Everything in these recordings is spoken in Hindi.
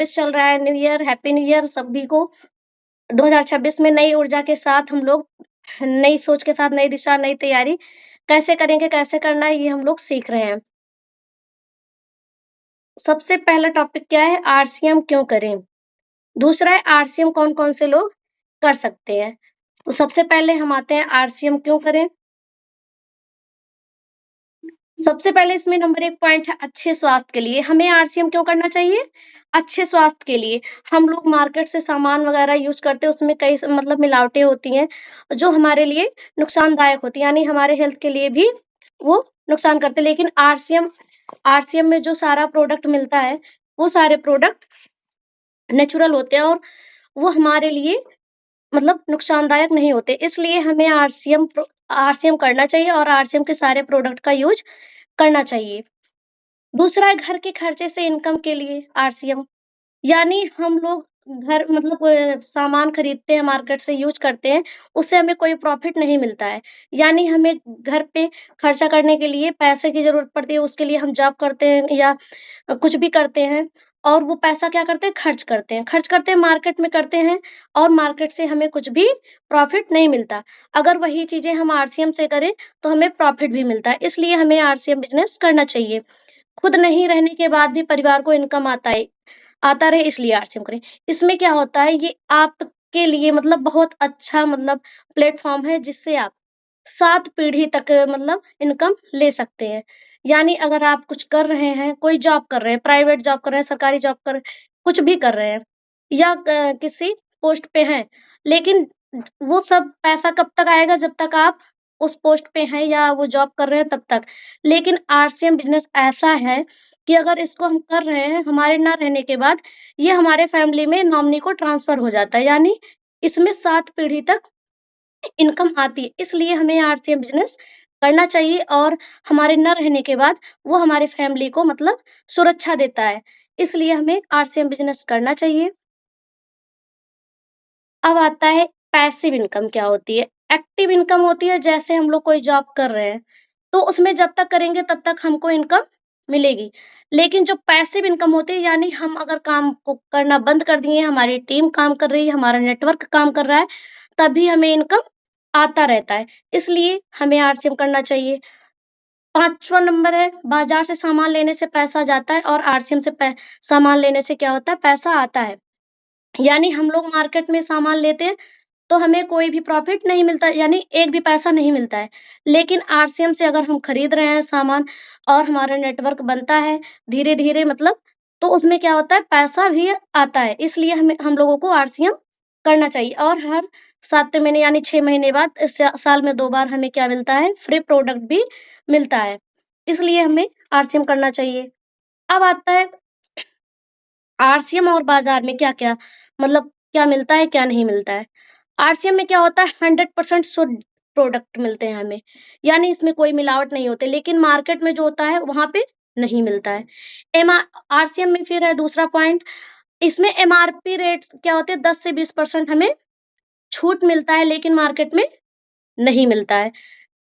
चल रहा है, new year, happy new year सभी को। 2026 में नई ऊर्जा के साथ हम लोग नई सोच के साथ नई दिशा, नई तैयारी कैसे करेंगे, कैसे करना है, ये हम लोग सीख रहे हैं। सबसे पहला टॉपिक क्या है? आरसीएम क्यों करें? दूसरा है आरसीएम कौन-कौन से लोग कर सकते हैं। तो सबसे पहले हम आते हैं आरसीएम क्यों करें? सबसे पहले इसमें नंबर 1 पॉइंट है अच्छे स्वास्थ्य के लिए। हमें आरसीएम क्यों करना चाहिए? अच्छे स्वास्थ्य के लिए। हम लोग मार्केट से सामान वगैरह यूज़ करते हैं, उसमें कई मतलब मिलावटें होती हैं, जो हमारे लिए नुकसानदायक होती हैं, यानी हमारे हेल्थ के लिए भी वो नुकसान करते हैं। लेकिन आरसीएम में जो सारा प्रोडक्ट मिलता है, वो सारे प्रोडक्ट नेचुरल होते हैं और वो हमारे लिए मतलब नुकसानदायक नहीं होते। इसलिए हमें आरसीएम करना चाहिए और आरसीएम के सारे प्रोडक्ट का यूज़ करना चाहिए। दूसरा है घर के खर्चे से इनकम के लिए आरसीएम, यानी हम लोग घर मतलब सामान खरीदते हैं, मार्केट से यूज़ करते हैं, उससे हमें कोई प्रॉफ़िट नहीं मिलता है। यानी हमें घर पे खर्चा करने के लिए पैसे की ज़रूरत पड़ती है, उसके लिए हम जॉब करते हैं या कुछ भी करते हैं और वो पैसा क्या करते हैं? खर्च करते हैं। खर्च करते हैं, मार्केट में करते हैं और मार्केट से हमें कुछ भी प्रॉफ़िट नहीं मिलता। अगर वही चीज़ें हम आरसीएम से करें, तो हमें प्रॉफ़िट भी मिलता है। इसलिए हमें आरसीएम बिज़नेस करना चाहिए। खुद नहीं रहने के बाद भी परिवार को इनकम आता रहे इसलिए आरसीएम करें। इसमें क्या होता है ये आपके लिए मतलब बहुत अच्छा मतलब प्लेटफ़ॉर्म है जिससे आप 7 पीढ़ी तक मतलब इनकम ले सकते हैं। यानी अगर आप कुछ कर रहे हैं, कोई जॉब कर रहे हैं, प्राइवेट जॉब कर रहे हैं, सरकारी जॉब कर रहे हैं, कुछ भी कर रहे हैं या किसी पोस्ट पे हैं, लेकिन वो सब पैसा कब तक आएगा जब तक आप उस पोस्ट पे हैं या वो जॉब कर रहे हैं तब तक। लेकिन आरसीएम बिज़नेस ऐसा है कि अगर इसको हम कर रहे हैं, हमारे ना रहने के बाद ये हमारे फैमिली में नॉमिनी को ट्रांसफ़र हो जाता है, यानी इसमें 7 पीढ़ी तक इनकम आती है। इसलिए हमें आरसीएम बिज़नेस करना चाहिए और हमारे ना रहने के बाद वो हमारे फैमिली को मतलब सुरक्षा देता है। इसलिए हमें आरसीएम बिज़नेस करना चाहिए। अब आता है पैसिव इनकम क्या होती है? एक्टिव इनकम होती है जैसे हम लोग कोई जॉब कर रहे हैं, तो उसमें जब तक करेंगे तब तक हमको इनकम मिलेगी। लेकिन जो पैसिव इनकम होती है यानी हम अगर काम को करना बंद कर दिए, हमारी टीम काम कर रही है, हमारा नेटवर्क काम कर रहा है, तभी हमें इनकम आता रहता है। इसलिए हमें आरसीएम करना चाहिए। 5वाँ नंबर है बाज़ार से सामान लेने से पैसा जाता है और आरसीएम से पै सामान लेने से क्या होता है? पैसा आता है। यानी हम लोग मार्केट में सामान लेते हैं तो हमें कोई भी प्रॉफ़िट नहीं मिलता यानी एक भी पैसा नहीं मिलता है। लेकिन आरसीएम से अगर हम खरीद रहे हैं सामान और हमारा नेटवर्क बनता है धीरे-धीरे मतलब तो उसमें क्या होता है पैसा भी आता है। इसलिए हमें हम लोगों को आरसीएम करना चाहिए और हर 7 महीने यानी 6 महीने बाद साल में 2 बार हमें क्या मिलता है फ्री प्रोडक्ट भी मिलता है। इसलिए हमें आरसीएम करना चाहिए। अब आता है आरसीएम और बाज़ार में क्या-क्या मतलब क्या मिलता है, क्या नहीं मिलता है। आरसीएम में क्या होता है 100% शुद्ध प्रोडक्ट मिलते हैं हमें, यानी इसमें कोई मिलावट नहीं होती, लेकिन मार्केट में जो होता है वहाँ पे नहीं मिलता है। एम आरसीएम में फिर है दूसरा पॉइंट, इसमें एमआरपी रेट्स क्या होते हैं 10 से 20% हमें छूट मिलता है, लेकिन मार्केट में नहीं मिलता है।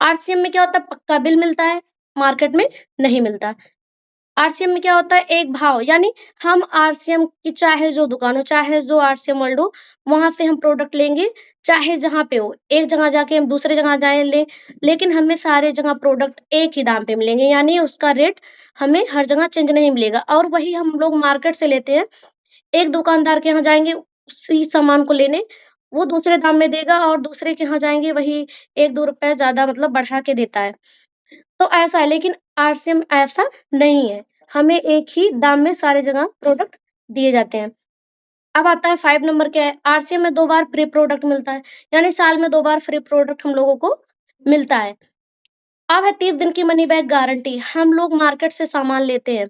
आरसीएम में क्या होता है पक्का बिल मिलता है, मार्केट में नहीं मिलता। आरसीएम में क्या होता है एक भाव यानी हम आरसीएम की चाहे जो दुकान हो, चाहे जो आरसीएम वर्ल्ड हो, वहाँ से हम प्रोडक्ट लेंगे, चाहे जहाँ पे हो। एक जगह जाके हम दूसरे जगह जाएँ लें, लेकिन हमें सारे जगह प्रोडक्ट एक ही दाम पे मिलेंगे, यानी उसका रेट हमें हर जगह चेंज नहीं मिलेगा और वही हम लोग मार्केट से लेते हैं, एक दुकानदार के यहाँ जाएँगे उसी सामान को लेने, वो दूसरे दाम में देगा और दूसरे के यहाँ जाएँगे वही 1-2 रुपए ज़्यादा मतलब बढ़ा के देता है। तो ऐसा है, लेकिन आरसीएम ऐसा नहीं है। हमें एक ही दाम में सारी जगह प्रोडक्ट दिए जाते हैं। अब आता है 5 नंबर क्या है? आरसीएम में 2 बार फ्री प्रोडक्ट मिलता है, यानी साल में 2 बार फ्री प्रोडक्ट हम लोगों को मिलता है। अब है 30 दिन की मनी बैक गारंटी। हम लोग मार्केट से सामान लेते हैं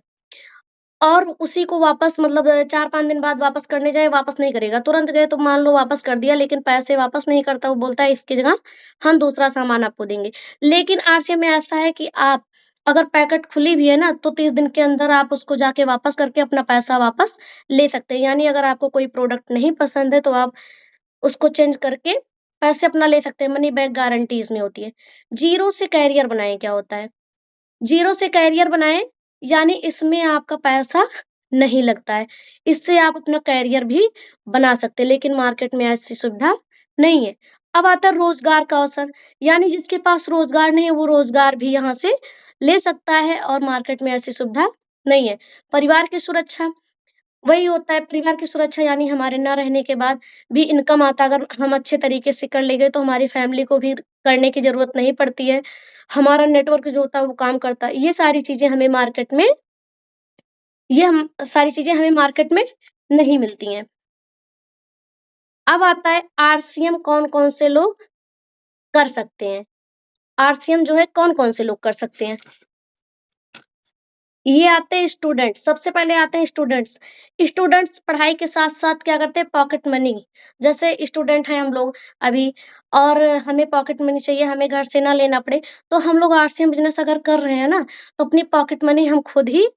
और उसी को वापस मतलब 4-5 दिन बाद वापस करने जाएँ, वापस नहीं करेगा। तुरंत गए तो मान लो वापस कर दिया, लेकिन पैसे वापस नहीं करता, वो बोलता है इसकी जगह हम दूसरा सामान आपको देंगे। लेकिन आरसीएम में ऐसा है कि आप अगर पैकेट खुली भी है ना, तो 30 दिन के अंदर आप उसको जाके वापस करके अपना पैसा वापस ले सकते हैं। यानी अगर आपको कोई प्रोडक्ट नहीं पसंद है, तो आप उसको चेंज करके पैसे अपना ले सकते हैं। मनी बैक गारंटी इसमें होती है। ज़ीरो से करियर बनाएँ क्या होता है? ज़ीरो से करियर बनाएँ, यानी इसमें आपका पैसा नहीं लगता है। इससे आप अपना करियर भी बना सकते हैं, लेकिन मार्केट में ऐसी सुविधा नहीं है। अब आता है रोज़गार का अवसर, यानी जिसके पास रोज़गार नहीं है, वो रोज़गार भी यहाँ से ले सकता है और मार्केट में ऐसी सुविधा नहीं है। परिवार की सुरक्षा, वही होता है परिवार की सुरक्षा यानी हमारे ना रहने के बाद भी इनकम आता है, अगर हम अच्छे तरीके से कर लेंगे तो हमारी फैमिली को भी करने की ज़रूरत नहीं पड़ती है। हमारा नेटवर्क जो होता है वो काम करता है। ये हम सारी चीज़ें हमें मार्केट में नहीं मिलती हैं। अब आता है आरसीएम कौन-कौन से लोग कर सकते हैं। आरसीएम जो है कौन-कौन से लोग कर सकते हैं। ये आते हैं स्टूडेंट, सबसे पहले आते हैं स्टूडेंट्स। स्टूडेंट्स पढ़ाई के साथ-साथ क्या करते हैं पॉकेट मनी, जैसे स्टूडेंट हैं हम लोग अभी और हमें पॉकेट मनी चाहिए, हमें घर से ना लेना पड़े, तो हम लोग आरसीएम बिज़नेस अगर कर रहे हैं ना, तो अपनी पॉकेट मनी हम खुद ही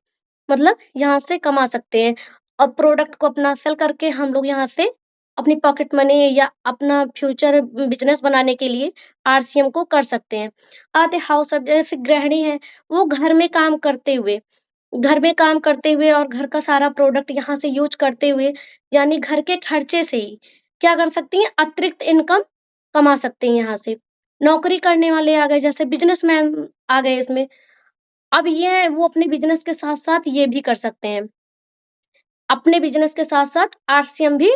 मतलब यहाँ से कमा सकते हैं और प्रोडक्ट को अपना सेल करके हम लोग यहाँ से अपनी पॉकेट मनी या अपना फ्यूचर बिज़नेस बनाने के लिए आरसीएम को कर सकते हैं। आते हाउस वाइफ जैसे गृहिणी हैं, वो घर में काम करते हुए और घर का सारा प्रोडक्ट यहाँ से यूज़ करते हुए, यानी घर के खर्चे से ही क्या कर सकती हैं, अतिरिक्त इनकम कमा सकते हैं यहाँ से। नौकरी करने वाले आ गए, जैसे बिज़नेसमैन आ गए इसमें। अब ये है वो अपने बिज़नेस के साथ-साथ ये भी कर सकते हैं। अपने बिज़नेस के साथ-साथ आरसीएम भी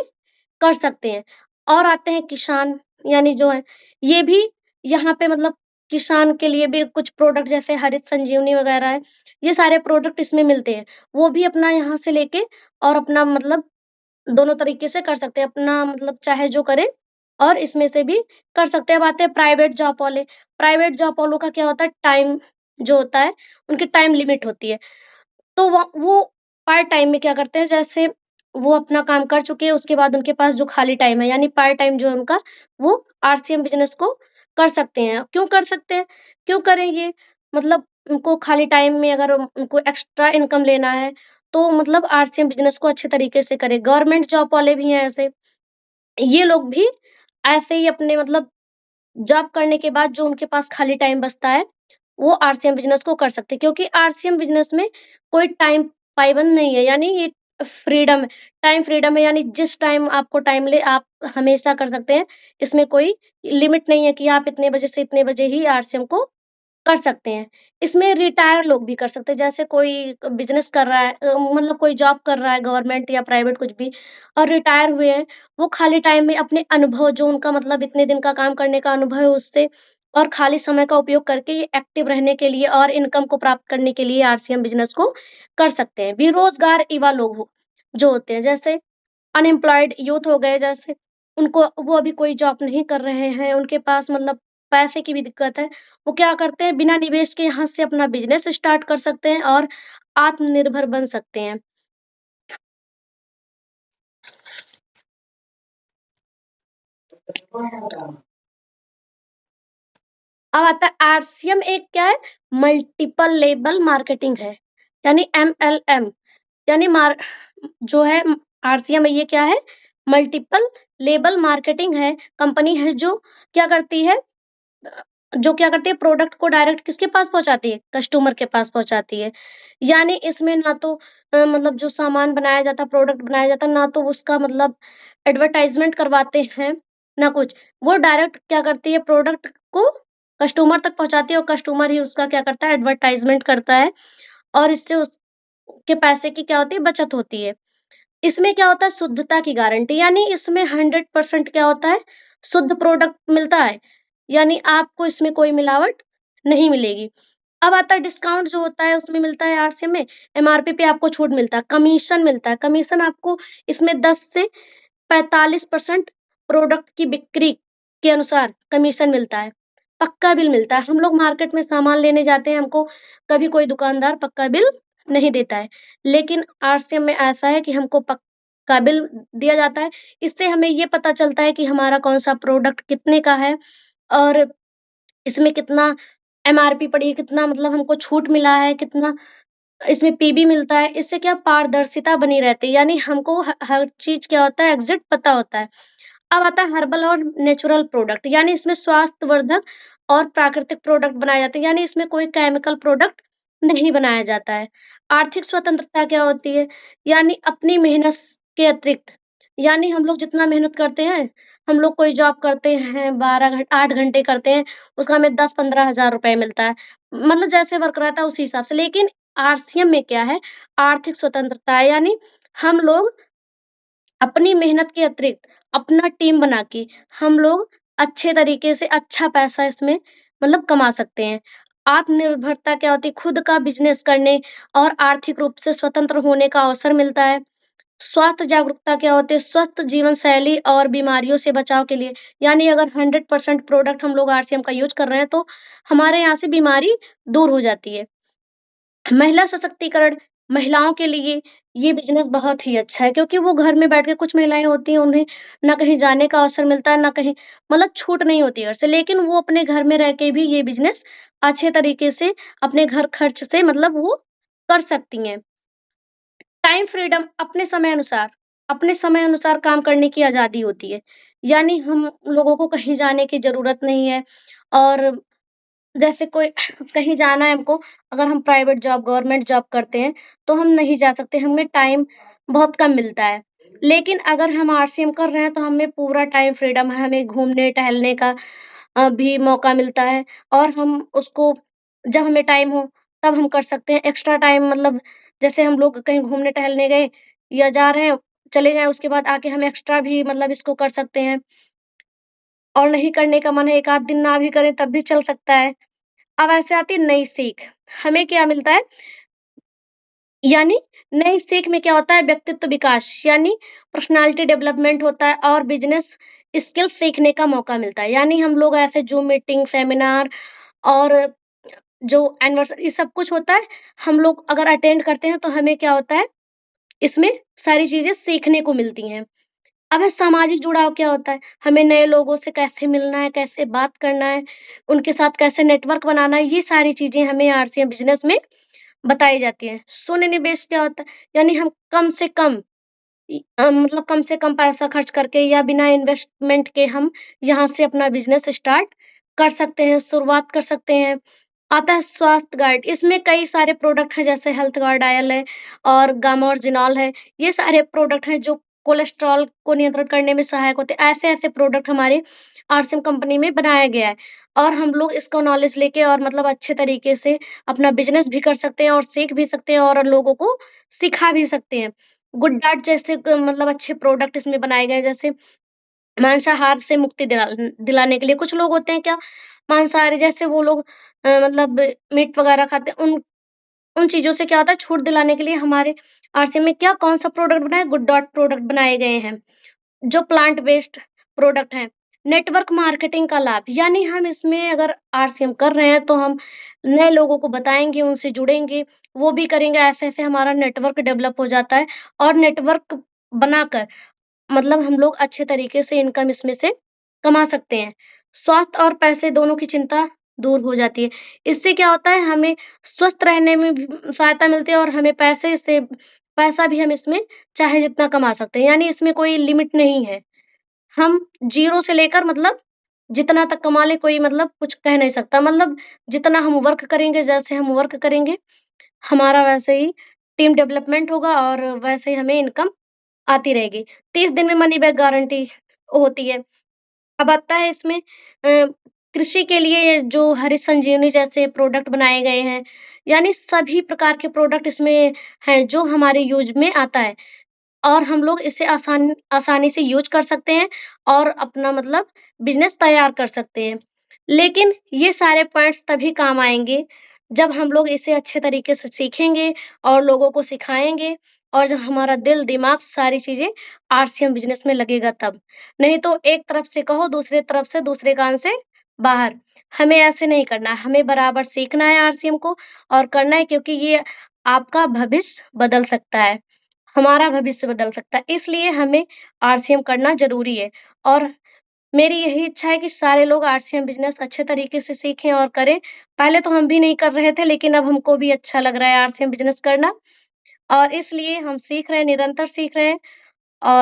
कर सकते हैं। और आते हैं किसान, यानी जो है ये भी यहाँ पे मतलब किसान के लिए भी कुछ प्रोडक्ट जैसे हरित संजीवनी वगैरह है, ये सारे प्रोडक्ट इसमें मिलते हैं। वो भी अपना यहाँ से लेके और अपना मतलब दोनों तरीके से कर सकते हैं। अपना मतलब चाहे जो करें और इसमें से भी कर सकते हैं। अब आते हैं प्राइवेट जॉब वाले। प्राइवेट जॉब वालों का क्या होता है, टाइम जो होता है, उनकी टाइम लिमिट होती है। तो वो पार्ट टाइम में क्या करते हैं, जैसे वो अपना काम कर चुके हैं, उसके बाद उनके पास जो खाली टाइम है, यानी पार्ट टाइम जो है उनका, वो आरसीएम बिज़नेस को कर सकते हैं। क्यों कर सकते हैं? क्यों करें ये? मतलब उनको खाली टाइम में अगर उनको एक्स्ट्रा इनकम लेना है, तो मतलब आरसीएम बिज़नेस को अच्छे तरीके से करें। गवर्नमेंट जॉब वाले भी हैं ऐसे, ये लोग भी ऐसे ही अपने मतलब जॉब करने के बाद जो उनके पास खाली टाइम बचता है, वो आरसीएम बिज़नेस को कर सकते हैं, क्योंकि आरसीएम बिज़नेस में कोई टाइम पाबंद नहीं है, यानी ये फ्रीडम है, टाइम फ्रीडम है, यानी जिस टाइम आपको टाइम मिले आप हमेशा कर सकते हैं। इसमें कोई लिमिट नहीं है कि आप इतने बजे से इतने बजे ही आरसीएम को कर सकते हैं। इसमें रिटायर लोग भी कर सकते हैं, जैसे कोई बिज़नेस कर रहा है मतलब कोई जॉब कर रहा है गवर्नमेंट या प्राइवेट कुछ भी और रिटायर हुए हैं, वो खाली टाइम में अपने अनुभव जो उनका मतलब इतने दिन का काम करने का अनुभव है उससे और खाली समय का उपयोग करके ये एक्टिव रहने के लिए और इनकम को प्राप्त करने के लिए आरसीएम बिज़नेस को कर सकते हैं। बेरोज़गार युवा लोग हो जो होते हैं, जैसे अनएम्प्लॉयड यूथ हो गए जैसे, उनको वो अभी कोई जॉब नहीं कर रहे हैं, उनके पास मतलब पैसे की भी दिक्कत है, वो क्या करते हैं बिना निवेश के यहाँ से अपना बिज़नेस स्टार्ट कर सकते हैं और आत्मनिर्भर बन सकते हैं। अब आता है आरसीएम एक क्या है, मल्टीपल लेवल मार्केटिंग है, यानी एमएलएम, यानी जो है आरसीएम ये क्या है, मल्टीपल लेवल मार्केटिंग है, कंपनी है जो क्या करती है प्रोडक्ट को डायरेक्ट किसके पास पहुँचाती है? कस्टमर के पास पहुँचाती है। यानी इसमें ना तो मतलब जो सामान बनाया जाता है, प्रोडक्ट बनाया जाता है, ना तो उसका मतलब एडवर्टाइज़मेंट करवाते हैं, ना कुछ। वो डायरेक्ट क्या करती है प्रोडक्ट को कस्टमर तक पहुँचाती है और कस्टमर ही उसका क्या करता है एडवर्टाइज़मेंट करता है और इससे उसके पैसे की क्या होती है बचत होती है। इसमें क्या होता है शुद्धता की गारंटी, यानी इसमें 100% क्या होता है शुद्ध प्रोडक्ट मिलता है, यानी आपको इसमें कोई मिलावट नहीं मिलेगी। अब आता है डिस्काउंट जो होता है उसमें मिलता है आरसीएम में, एमआरपी पे आपको छूट मिलता है, कमीशन मिलता है, कमीशन आपको इसमें 10 से 45% प्रोडक्ट की बिक्री के अनुसार कमीशन मिलता है। पक्का बिल मिलता है, हम लोग मार्केट में सामान लेने जाते हैं, हमको कभी कोई दुकानदार पक्का बिल नहीं देता है, लेकिन आरसीएम में ऐसा है कि हमको पक्का बिल दिया जाता है। इससे हमें ये पता चलता है कि हमारा कौन-सा प्रोडक्ट कितने का है और इसमें कितना एमआरपी पड़ी है, कितना मतलब हमको छूट मिला है, कितना इसमें पीबी मिलता है। इससे क्या पारदर्शिता बनी रहती है, यानी हमको हर चीज़ क्या होता है एग्ज़ैक्ट पता होता है। अब आता है हर्बल और नेचुरल प्रोडक्ट, यानी इसमें स्वास्थ्यवर्धक और प्राकृतिक प्रोडक्ट बनाए जाते हैं, यानी इसमें कोई केमिकल प्रोडक्ट नहीं बनाया जाता है। आर्थिक स्वतंत्रता क्या होती है? यानी अपनी मेहनत के अतिरिक्त, यानी हम लोग जितना मेहनत करते हैं, हम लोग कोई जॉब करते हैं 8 घंटे करते हैं, उसका हमें 10-15 हज़ार रुपए मिलता है। मतलब जैसे वर्क रहता है उसी हिसाब से। लेकिन आरसीएम में क्या है? आर्थिक स्वतंत्रता है, यानी हम लोग अपनी मेहनत के अतिरिक्त अपना टीम बना के हम लोग अच्छे तरीके से अच्छा पैसा इसमें मतलब कमा सकते हैं। आत्मनिर्भरता क्या होती है? खुद का बिज़नेस करने और आर्थिक रूप से स्वतंत्र होने का अवसर मिलता है। स्वास्थ्य जागरूकता क्या होती है? स्वस्थ जीवन शैली और बीमारियों से बचाव के लिए, यानी अगर 100% प्रोडक्ट हम लोग आरसीएम का यूज़ कर रहे हैं, तो हमारे यहाँ से बीमारी दूर हो जाती है। महिला सशक्तिकरण, महिलाओं के लिए ये बिज़नेस बहुत ही अच्छा है, क्योंकि वो घर में बैठ के कुछ महिलाएँ होती हैं, उन्हें ना कहीं जाने का अवसर मिलता है, ना कहीं मतलब छूट नहीं होती है घर से, लेकिन वो अपने घर में रह के भी ये बिज़नेस अच्छे तरीके से अपने घर खर्च से मतलब वो कर सकती हैं। टाइम फ्रीडम, अपने समय अनुसार काम करने की आज़ादी होती है। यानी हम लोगों को कहीं जाने की ज़रूरत नहीं है, और जैसे कोई कहीं जाना है हमको, अगर हम प्राइवेट जॉब, गवर्नमेंट जॉब करते हैं, तो हम नहीं जा सकते, हमें टाइम बहुत कम मिलता है। लेकिन अगर हम आरसीएम कर रहे हैं, तो हमें पूरा टाइम फ्रीडम है, हमें घूमने-टहलने का भी मौका मिलता है, और हम उसको जब हमें टाइम हो, तब हम कर सकते हैं। एक्स्ट्रा टाइम मतलब जैसे हम लोग कहीं घूमने-टहलने गए या जा रहे हैं, चले जाएँ, उसके बाद आके हम एक्स्ट्रा भी मतलब इसको कर सकते हैं, और नहीं करने का मन है, 1 आध दिन ना भी करें, तब भी चल सकता है। अब ऐसे आती है नई सीख। हमें क्या मिलता है? यानी नई सीख में क्या होता है? व्यक्तित्व विकास, यानी पर्सनैलिटी डेवलपमेंट होता है, और बिज़नेस स्किल सीखने का मौका मिलता है। यानी हम लोग ऐसे ज़ूम मीटिंग, सेमिनार और जो एनिवर्सरी सब कुछ होता है, हम लोग अगर अटेंड करते हैं, तो हमें क्या होता है? इसमें सारी चीज़ें सीखने को मिलती हैं। अब है सामाजिक जुड़ाव क्या होता है? हमें नए लोगों से कैसे मिलना है, कैसे बात करना है, उनके साथ कैसे नेटवर्क बनाना है, ये सारी चीज़ें हमें आरसीएम बिज़नेस में बताई जाती हैं। शून्य निवेश क्या होता है? यानी हम कम से कम मतलब कम से कम पैसा खर्च करके या बिना इन्वेस्टमेंट के हम यहाँ से अपना बिज़नेस स्टार्ट कर सकते हैं, शुरुआत कर सकते हैं। आता है स्वास्थ्य गाइड, इसमें कई सारे प्रोडक्ट हैं, जैसे हेल्थ गार्ड आयल है और गामार्जिनॉल है। ये सारे प्रोडक्ट हैं जो कोलेस्ट्रॉल को नियंत्रण करने में सहायक होते हैं। ऐसे-ऐसे प्रोडक्ट हमारे आरसीएम कंपनी में बनाया गया है, और हम लोग इसका नॉलेज लेके और मतलब अच्छे तरीके से अपना बिज़नेस भी कर सकते हैं, और सीख भी सकते हैं, और लोगों को सिखा भी सकते हैं। गुड डाइट जैसे मतलब अच्छे प्रोडक्ट इसमें बनाए गए हैं, जैसे मांसाहार से मुक्ति दिलाने के लिए। कुछ लोग होते हैं क्या, मांसाहारी, जैसे वो लोग मतलब मीट वगैरह खाते हैं, उन उन चीज़ों से क्या होता है, छूट दिलाने के लिए हमारे आरसीएम में क्या कौन-सा प्रोडक्ट बना है? गुड डॉट प्रोडक्ट बनाए गए हैं, जो प्लांट बेस्ड प्रोडक्ट हैं। नेटवर्क मार्केटिंग का लाभ, यानी हम इसमें अगर आरसीएम कर रहे हैं, तो हम नए लोगों को बताएँगे, उनसे जुड़ेंगे, वो भी करेंगे, ऐसे-ऐसे हमारा नेटवर्क डेवलप हो जाता है, और नेटवर्क बनाकर मतलब हम लोग अच्छे तरीके से इनकम इसमें से कमा सकते हैं। स्वास्थ्य और पैसे दोनों की चिंता दूर हो जाती है। इससे क्या होता है, हमें स्वस्थ रहने में भी सहायता मिलती है, और हमें पैसा भी हम इसमें चाहे जितना कमा सकते हैं। यानी इसमें कोई लिमिट नहीं है। हम ज़ीरो से लेकर मतलब जितना तक कमा लें, कोई मतलब कुछ कह नहीं सकता। मतलब जितना हम वर्क करेंगे, जैसे हम वर्क करेंगे, हमारा वैसे ही टीम डेवलपमेंट होगा, और वैसे ही हमें इनकम आती रहेगी। 30 दिन में मनी बैक गारंटी होती है। अब आता है इसमें कृषि के लिए जो हरी संजीवनी जैसे प्रोडक्ट बनाए गए हैं, यानी सभी प्रकार के प्रोडक्ट इसमें हैं, जो हमारे यूज़ में आता है, और हम लोग इसे आसानी से यूज़ कर सकते हैं, और अपना मतलब बिज़नेस तैयार कर सकते हैं। लेकिन ये सारे पॉइंट्स तभी काम आएँगे, जब हम लोग इसे अच्छे तरीके से सीखेंगे और लोगों को सिखाएँगे, और जब हमारा दिल, दिमाग सारी चीज़ें आरसीएम बिज़नेस में लगेगा तब। नहीं तो एक तरफ से कहो, दूसरे तरफ से दूसरे कान से बाहर। हमें ऐसे नहीं करना है, हमें बराबर सीखना है आरसीएम को, और करना है, क्योंकि ये आपका भविष्य बदल सकता है। हमारा भविष्य बदल सकता है, इसलिए हमें आरसीएम करना ज़रूरी है, और मेरी यही इच्छा है कि सारे लोग आरसीएम बिज़नेस अच्छे तरीके से सीखें और करें। पहले तो हम भी नहीं कर रहे थे, लेकिन अब हमको भी अच्छा लग रहा है आरसीएम बिज़नेस करना, और इसलिए हम सीख रहे हैं, निरंतर सीख रहे हैं,